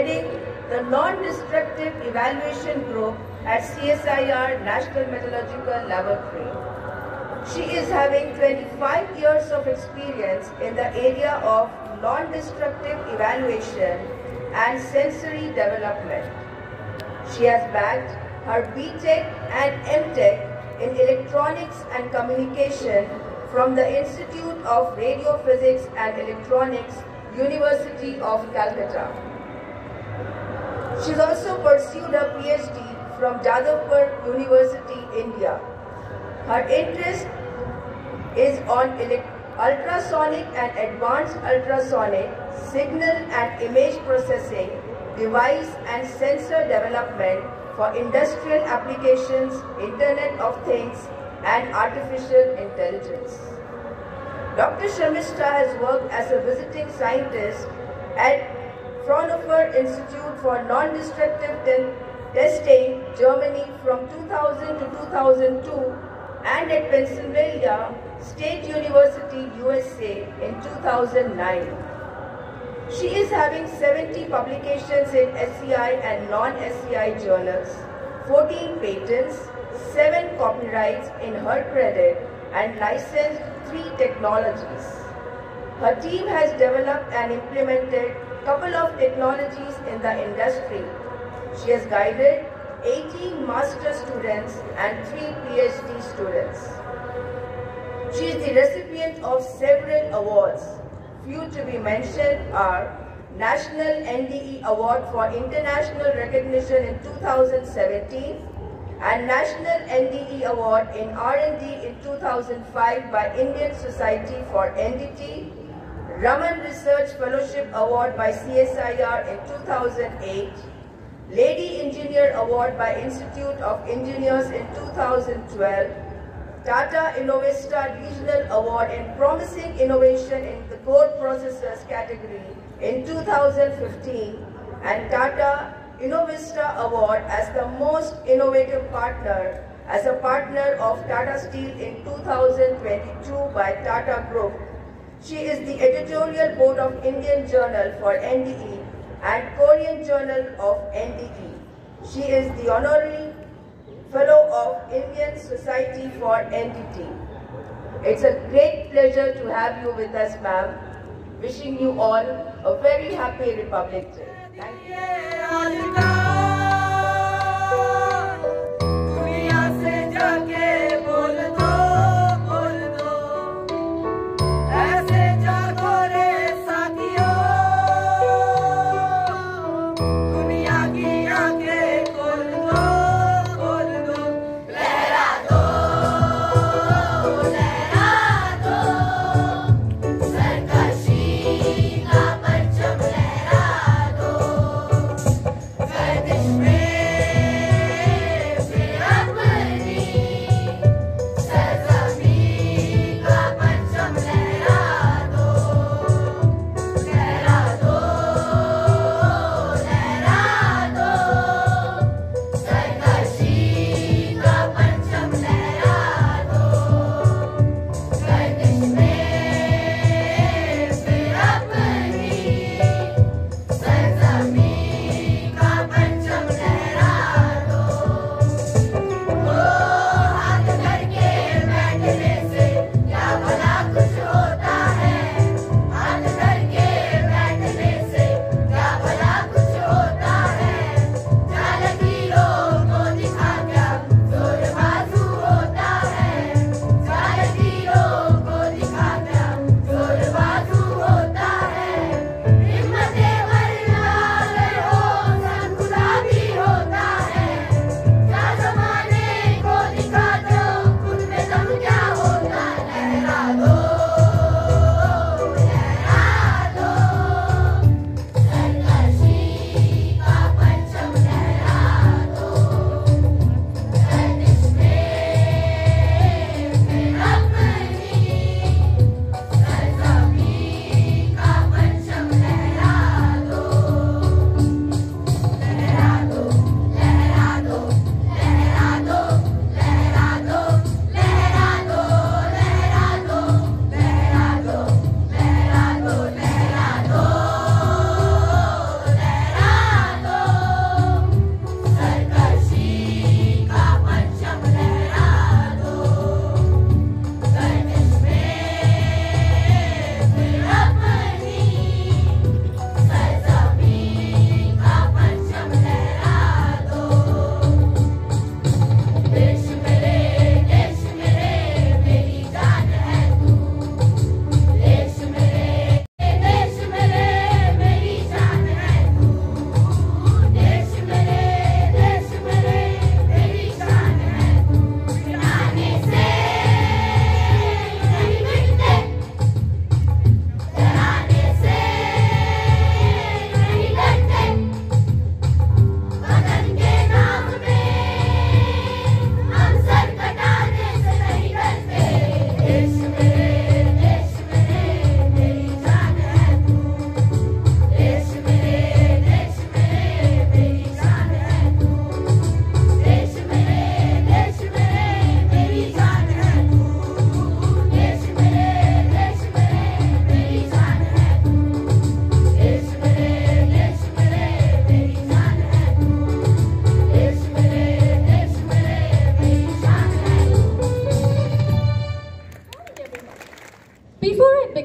heading the Non-Destructive Evaluation Group at CSIR National Metallurgical Laboratory. She is having 25 years of experience in the area of non-destructive evaluation and sensory development. She has bagged her BTech and MTech in Electronics and Communication from the Institute of Radiophysics and Electronics, University of Calcutta. She has also pursued her PhD from Jadavpur University, India. Her interest is on ultrasonic and advanced ultrasonic signal and image processing, device and sensor development for industrial applications, Internet of Things, and artificial intelligence. Dr. Sharmistha has worked as a visiting scientist at Fraunhofer Institute for Non-Destructive Testing, Germany from 2000 to 2002 and at Pennsylvania State University, USA in 2009. She is having 70 publications in SCI and non-SCI journals, 14 patents, 7 copyrights in her credit and licensed 3 technologies. Her team has developed and implemented a couple of technologies in the industry. She has guided 18 master students and 3 PhD students. She is the recipient of several awards. Few to be mentioned are National NDE Award for International Recognition in 2017 and National NDE Award in R&D in 2005 by Indian Society for NDT, Raman Research Fellowship Award by CSIR in 2008, Lady Engineer Award by Institute of Engineers in 2012, Tata Innovista Regional Award in Promising Innovation in the Core Processors category in 2015 and Tata Innovista Award as the Most Innovative Partner as a partner of Tata Steel in 2022 by Tata Group. She is the editorial board of Indian Journal for NDE and Korean Journal of NDE. She is the honorary fellow of Indian Society for NDT. It's a great pleasure to have you with us, ma'am. Wishing you all a very happy Republic Day. Thank you.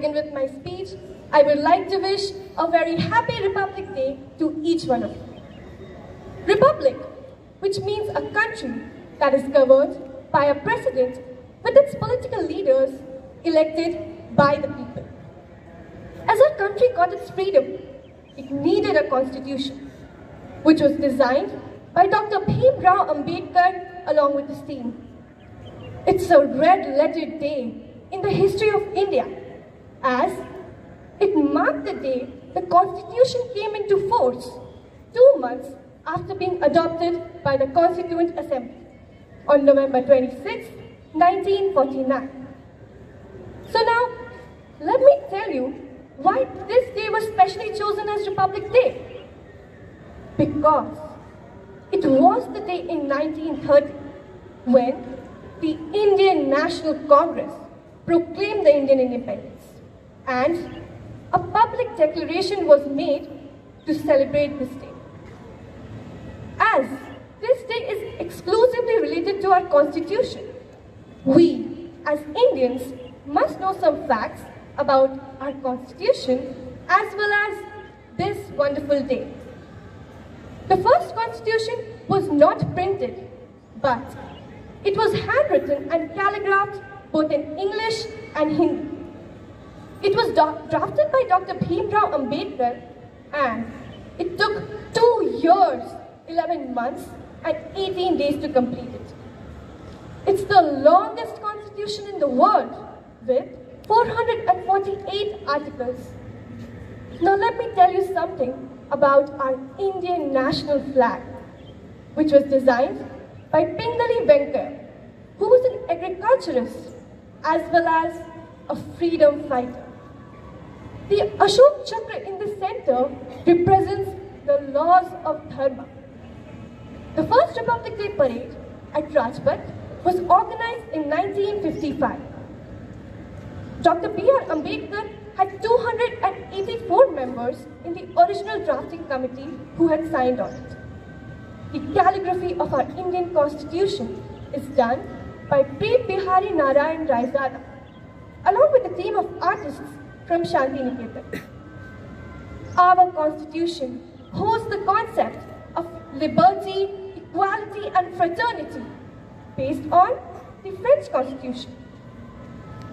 begin with my speech, I would like to wish a very happy Republic Day to each one of you. Republic, which means a country that is governed by a president with its political leaders elected by the people. As our country got its freedom, it needed a constitution, which was designed by Dr. Bhim Rao Ambedkar along with his team. It's a red-lettered day in the history of India, as it marked the day the constitution came into force 2 months after being adopted by the Constituent Assembly on November 26, 1949. So now, let me tell you why this day was specially chosen as Republic Day. Because it was the day in 1930 when the Indian National Congress proclaimed the Indian independence, and a public declaration was made to celebrate this day. As this day is exclusively related to our constitution, we, as Indians, must know some facts about our constitution as well as this wonderful day. The first constitution was not printed, but it was handwritten and calligraphed both in English and Hindi. It was drafted by Dr. Bhim Rao Ambedkar, and it took 2 years, 11 months and 18 days to complete it. It's the longest constitution in the world with 448 articles. Now let me tell you something about our Indian national flag, which was designed by Pingali Venkaya, who was an agriculturist as well as a freedom fighter. The Ashok Chakra in the center represents the laws of Dharma. The first Republic Day parade at Rajpath was organized in 1955. Dr. B.R. Ambedkar had 284 members in the original drafting committee who had signed on it. The calligraphy of our Indian Constitution is done by Prem Bihari Narayan Raizada, along with a team of artists from Shantiniketan. Our Constitution holds the concept of liberty, equality and fraternity based on the French Constitution.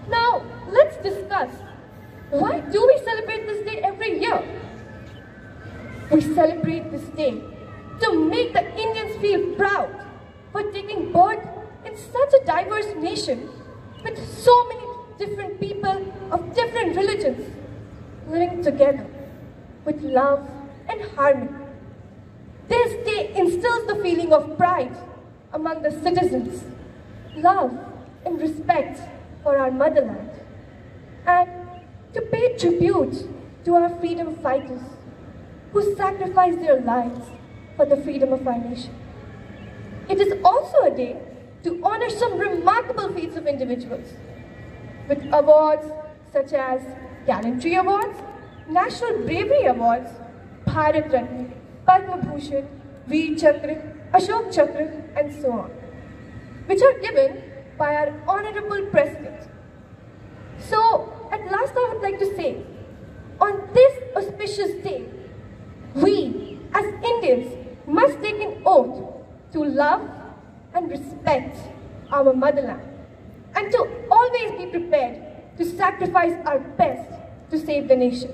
Now, let's discuss, why do we celebrate this day every year? We celebrate this day to make the Indians feel proud for taking birth in such a diverse nation with so many different people of different religions living together with love and harmony. This day instills the feeling of pride among the citizens, love and respect for our motherland, and to pay tribute to our freedom fighters who sacrificed their lives for the freedom of our nation. It is also a day to honor some remarkable feats of individuals with awards such as Gallantry Awards, National Bravery Awards, Bharat Ratna, Padma Bhushan, Veer Chakra, Ashok Chakra, and so on, which are given by our Honorable President. So, at last I would like to say, on this auspicious day, we as Indians must take an oath to love and respect our motherland, and to always be prepared to sacrifice our best to save the nation.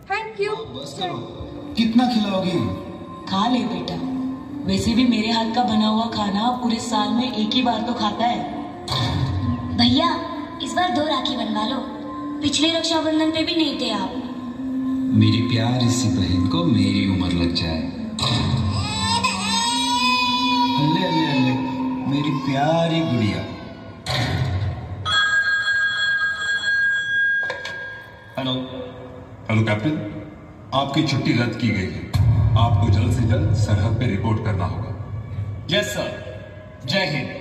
Thank you. कितना खिलाओगी? खा ले बेटा, वैसे भी मेरे हाथ का बना हुआ खाना पूरे साल में एक ही बार तो खाता है। भैया, इस बार 2 राखी बनवा लो, पिछले रक्षाबंधन पे भी नहीं थे आप। मेरी प्यारी सी बहन को मेरी उम्र लग जाए। अल्ले अल्ले अल्ले, मेरी प्यारी गुड़िया। हेलो हेलो कैप्टन, आपकी छुट्टी रद्द की गई है। आपको जल्द से जल्द सरहद पे रिपोर्ट करना होगा। यस सर, जय हिंद।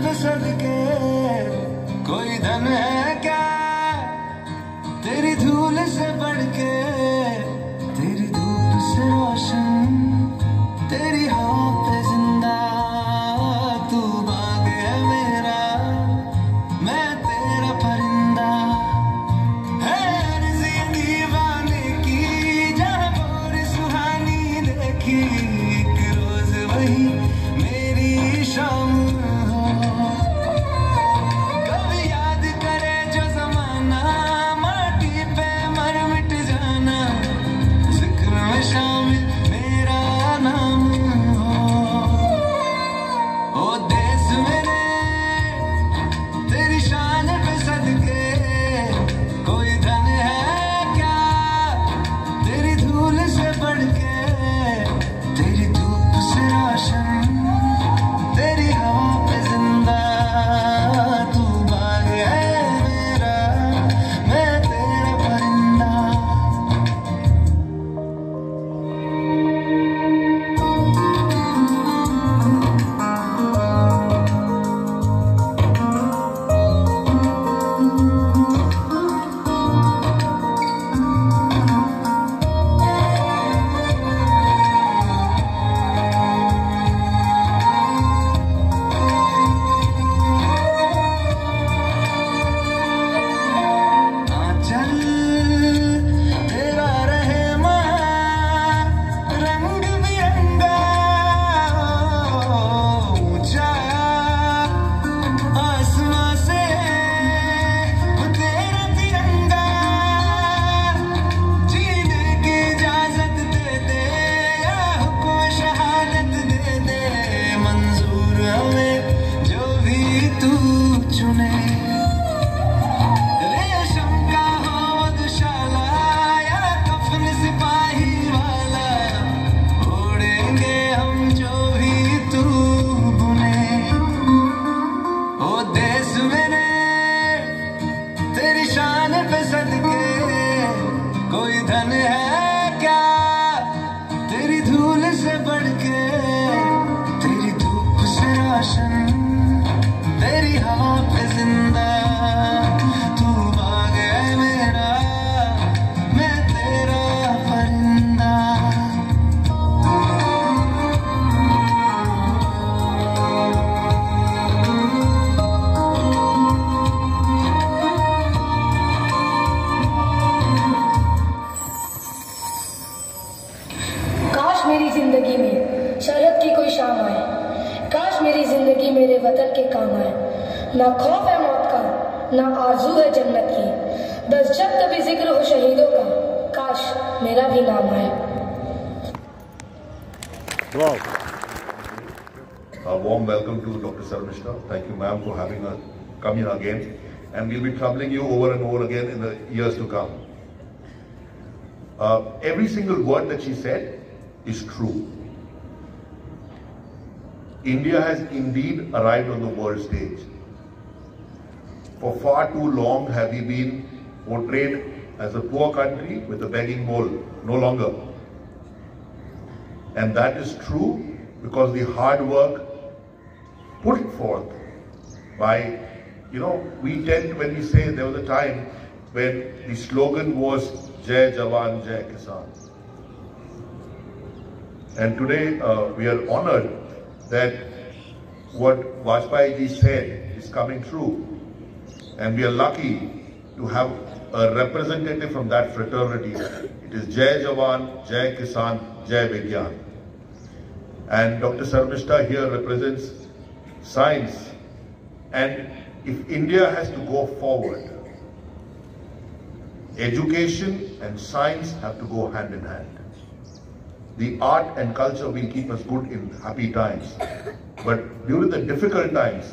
पे सदके कोई धन है क्या तेरी धूल से बढ़ के, तेरी धूप से रोशन, तेरी हवा पे जिंदा, तू बाग है मेरा, मैं तेरा परिंदा। है अर्ज़ी दीवाने की जहाँ बोर सुहानी देखी, एक रोज वही मेरी शाम हो। कभी याद करे जो जमाना, माटी पे मर मिट जाना, जिक्र में शामिल मेरा नाम हो। ओ देश मेरे तेरी शान पे सदके कोई धन है क्या तेरी धूल से बढ़ के, तेरी धूप से रोशन, तेरी हवा पे जिंदा, तू बाग है मेरा, मैं तेरा परिंदा। आंचल तेरा रहे मां रंग बिरंगा, ऊंचा आसमां से तेरा तिरंगा, जीने की इजाजत दे दे या हुक्म शहादत दे दे, मंजूर हमें जो भी तू चुने। रेशम का हो मधुशाला या कफन सिपाही वाला, ओढ़ेंगे हम जो भी तू बुने। ओ देश मेरे तेरी शान पे सदके कोई धन है क्या तेरी धूल से बढ़ के, तेरी धूप से रोशन, तेरी हवा पे जिंदा, तू बाग है मेरा, मैं तेरा परिंदा। काश मेरी जिंदगी में शरद की कोई शाम आए, काश मेरी जिंदगी मेरे वतन के काम आए। ना खौफ है मौत का, ना आरज़ू है जन्नत की, बस जब कभी जिक्र हो शहीदों का, काश मेरा भी नाम आए। Wow. A warm welcome to Dr. Sarmishta. Thank you, ma'am, for having us come here again. And we'll be troubling you over and over again in the years to come. Every single word that she said is true. India has indeed arrived on the world stage. For far too long have we been portrayed as a poor country with a begging bowl, no longer. And that is true because the hard work put forth by, we tend, when we say, there was a time when the slogan was Jai Jawan, Jai Kisan. And today we are honored that what Vajpayee ji said is coming true. And we are lucky to have a representative from that fraternity. It is Jai Jawan, Jai Kisan, Jai Vigyan. And Dr. Sarmishta here represents science. And if India has to go forward, education and science have to go hand in hand. The art and culture will keep us good in happy times. But during the difficult times,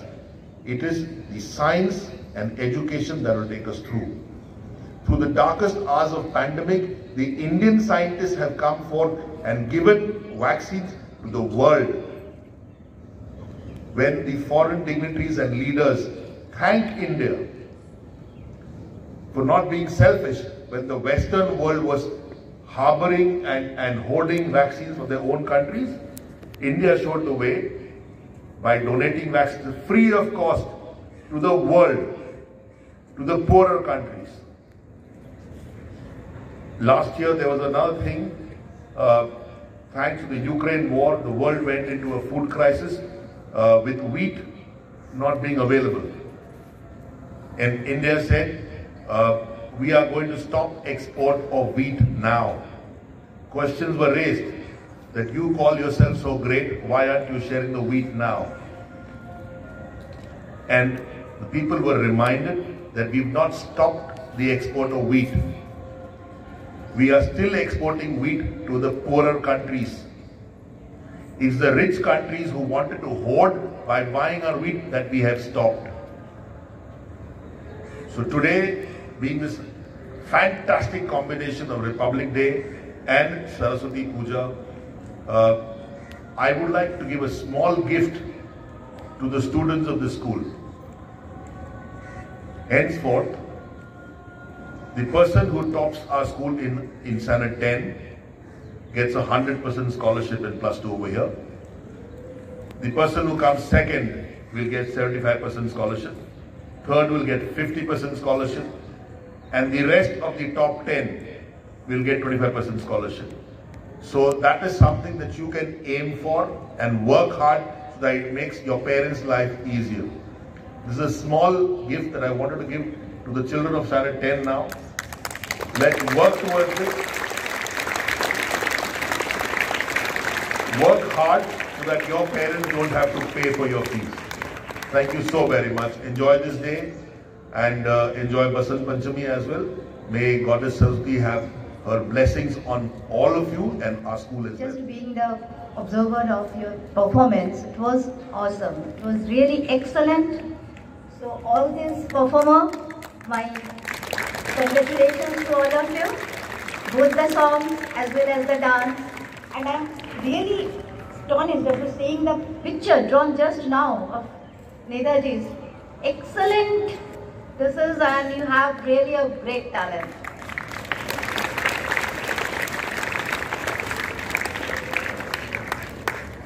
it is the science and education that will take us through. Through the darkest hours of pandemic, the Indian scientists have come forth and given vaccines to the world. When the foreign dignitaries and leaders thank India for not being selfish, when the Western world was harboring and hoarding vaccines for their own countries, India showed the way by donating vaccines free of cost to the world, to the poorer countries. Last year there was another thing, thanks to the Ukraine war, the world went into a food crisis with wheat not being available. And India said, we are going to stop export of wheat now. Questions were raised that you call yourself so great, why aren't you sharing the wheat now? And the people were reminded that we've not stopped the export of wheat. We are still exporting wheat to the poorer countries. It's the rich countries who wanted to hoard by buying our wheat that we have stopped. So today, being this fantastic combination of Republic Day and Saraswati Puja, I would like to give a small gift to the students of this school. Henceforth, the person who tops our school in Standard 10 gets 100% scholarship in +2 over here. The person who comes second will get 75% scholarship. Third will get 50% scholarship. And the rest of the top 10 will get 25% scholarship. So that is something that you can aim for and work hard so that it makes your parents' life easier. This is a small gift that I wanted to give to the children of Standard 10 now. Let's work towards it. Work hard so that your parents don't have to pay for your fees. Thank you so very much. Enjoy this day and enjoy Basant Panchami as well. May Goddess Saraswati have her blessings on all of you and our school as well. Just being the observer of your performance, it was awesome. It was really excellent. So all these performers, my congratulations to all of you. Both the songs as well as the dance. And I'm really astonished after seeing the picture drawn just now of Netaji's. Excellent. This is, and you have really a great talent.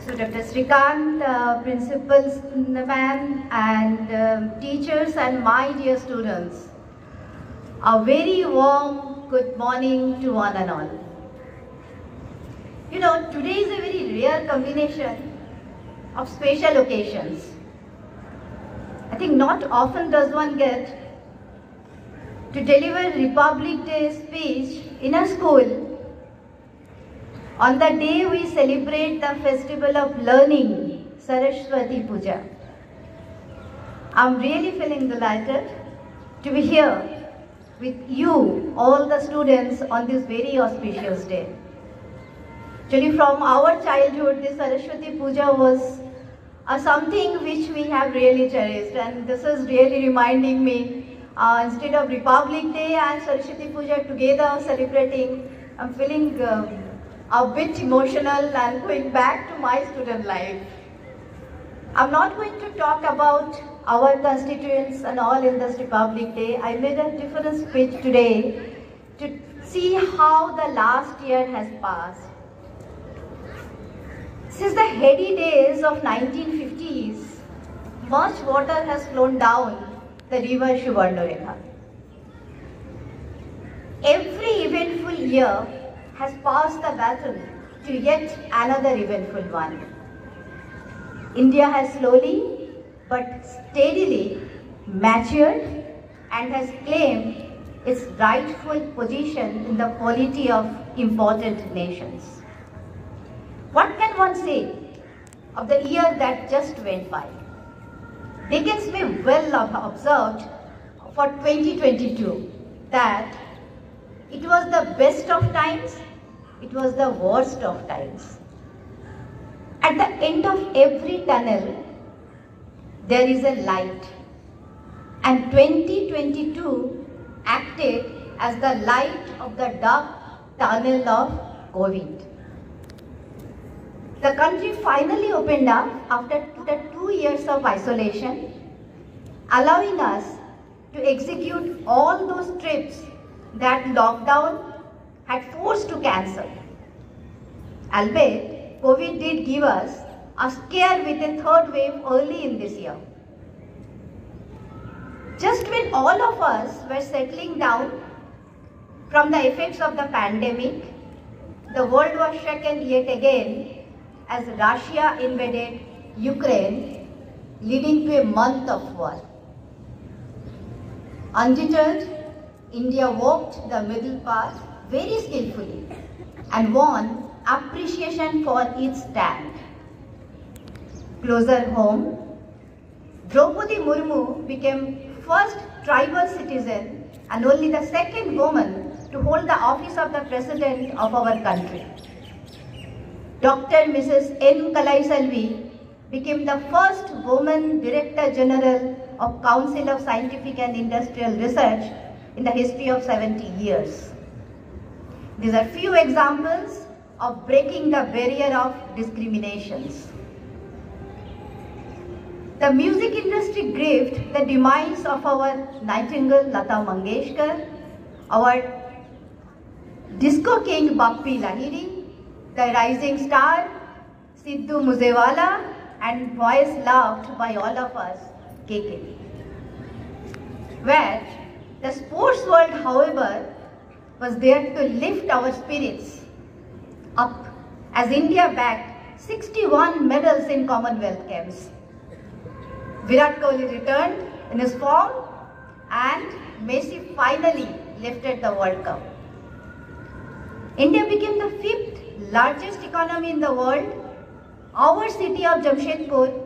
So Dr. Srikant, principals man and teachers and my dear students, a very warm good morning to one and all. You know, today is a very rare combination of special occasions. I think not often does one get to deliver Republic Day speech in a school on the day we celebrate the festival of learning, Saraswati Puja. I'm really feeling delighted to be here with you, all the students, on this very auspicious day. Actually, from our childhood, this Saraswati Puja was something which we have really cherished, and this is really reminding me, instead of Republic Day and Saraswati Puja together celebrating, I'm feeling a bit emotional and going back to my student life. I'm not going to talk about our constituents and all in this Republic Day. I made a different speech today to see how the last year has passed. Since the heady days of 1950s, much water has flown down the river Subarnarekha. Every eventful year has passed the baton to yet another eventful one. India has slowly but steadily matured and has claimed its rightful position in the polity of important nations. What can one say of the year that just went by? Dickens may well have observed for 2022 that it was the best of times, it was the worst of times. At the end of every tunnel, there is a light. And 2022 acted as the light of the dark tunnel of COVID. The country finally opened up after 2 years of isolation, allowing us to execute all those trips that lockdown had forced to cancel. Albeit, COVID did give us are scared with a third wave early in this year. Just when all of us were settling down from the effects of the pandemic, the world was shaken yet again as Russia invaded Ukraine, leading to a month of war. Undeterred, India walked the middle path very skillfully and won appreciation for its stand. Closer home, Draupadi Murmu became first tribal citizen and only the second woman to hold the office of the President of our country. Dr. Mrs. N. Kalaiselvi became the first woman Director General of Council of Scientific and Industrial Research in the history of 70 years. These are few examples of breaking the barrier of discriminations. The music industry grieved the demise of our Nightingale Lata Mangeshkar, our disco king Bappi Lahiri, the rising star Sidhu Moosewala, and voice loved by all of us, KK. Where the sports world, however, was there to lift our spirits up as India bagged 61 medals in Commonwealth Games. Virat Kohli returned in his form and Messi finally lifted the World Cup. India became the 5th largest economy in the world. Our city of Jamshedpur,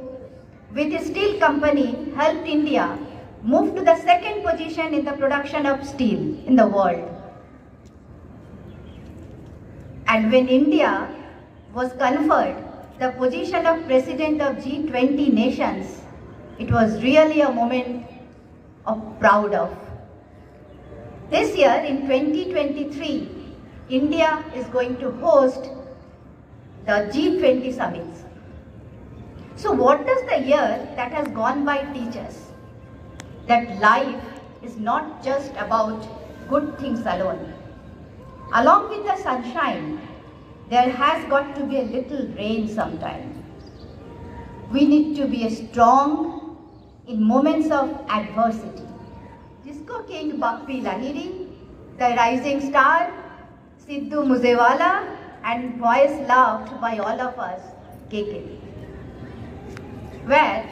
with a steel company, helped India move to the 2nd position in the production of steel in the world. And when India was conferred the position of President of G20 nations, it was really a moment of proud of. This year in 2023, India is going to host the G20 summits. So what does the year that has gone by teach us? That life is not just about good things alone. Along with the sunshine, there has got to be a little rain sometime. We need to be strong in moments of adversity. Disco king Bappi Lahiri, the rising star Sidhu Moosewala, and voice loved by all of us, KK. Where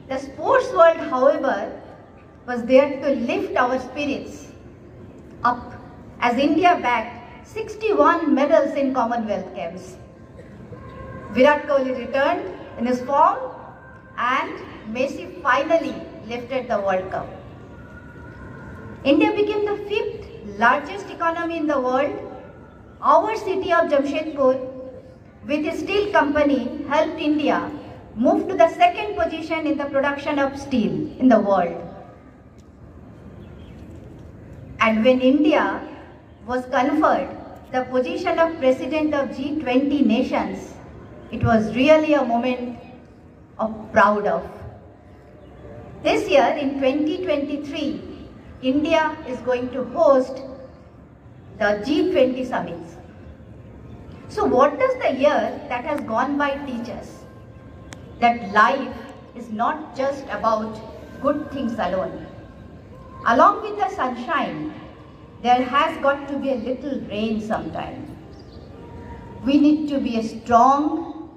the sports world, however, was there to lift our spirits up as India bagged 61 medals in Commonwealth Games. Virat Kohli returned in his form and Messi finally lifted the World Cup. India became the 5th largest economy in the world. Our city of Jamshedpur, with a steel company, helped India move to the 2nd position in the production of steel in the world. And when India was conferred the position of President of G20 nations, it was really a moment of proud of. This year in 2023, India is going to host the G20 summits. So what does the year that has gone by teach us? That life is not just about good things alone. Along with the sunshine, there has got to be a little rain sometime. We need to be strong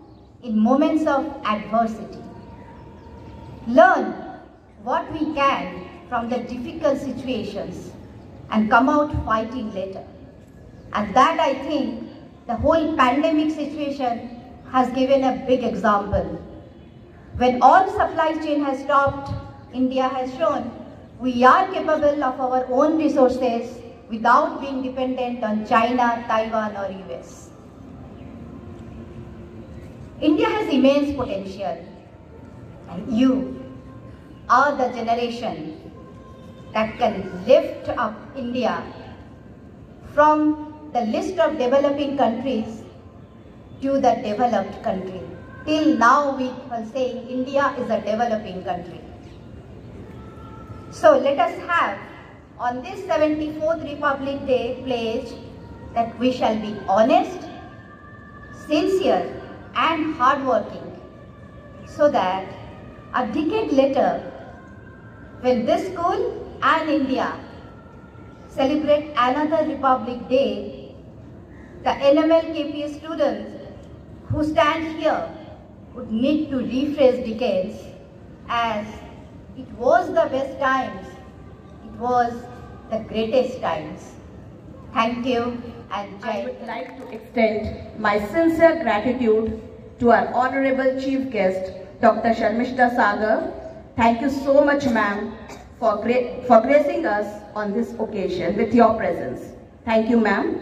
in moments of adversity. Learn what we can from the difficult situations and come out fighting later. And that, I think, the whole pandemic situation has given a big example. When all supply chain has stopped, India has shown we are capable of our own resources without being dependent on China, Taiwan or US. India has immense potential, and you are the generation that can lift up India from the list of developing countries to the developed country. Till now we are saying India is a developing country. So let us have on this 74th Republic Day pledge that we shall be honest, sincere and hardworking so that a decade later, when this school and India celebrate another Republic Day, the NML-KPA students who stand here would need to rephrase decades as it was the best times, it was the greatest times. Thank you and Jai. I would like to extend my sincere gratitude to our Honorable Chief Guest, Dr. Sharmishta Sagar. Thank you so much, ma'am, for gracing us on this occasion with your presence. Thank you, ma'am.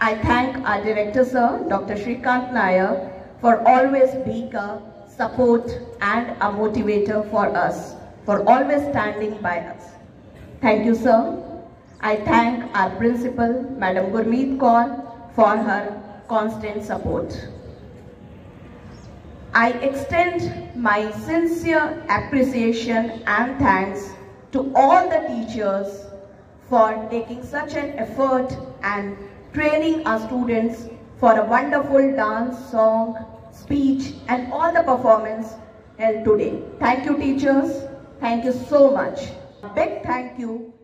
I thank our Director, Sir, Dr. Shrikant Nair, for always being a support and a motivator for us, for always standing by us. Thank you, sir. I thank our Principal, Madam Gurmeet Kaur, for her constant support. I extend my sincere appreciation and thanks to all the teachers for taking such an effort and training our students for a wonderful dance, song, speech and all the performance held today. Thank you, teachers. Thank you so much. A big thank you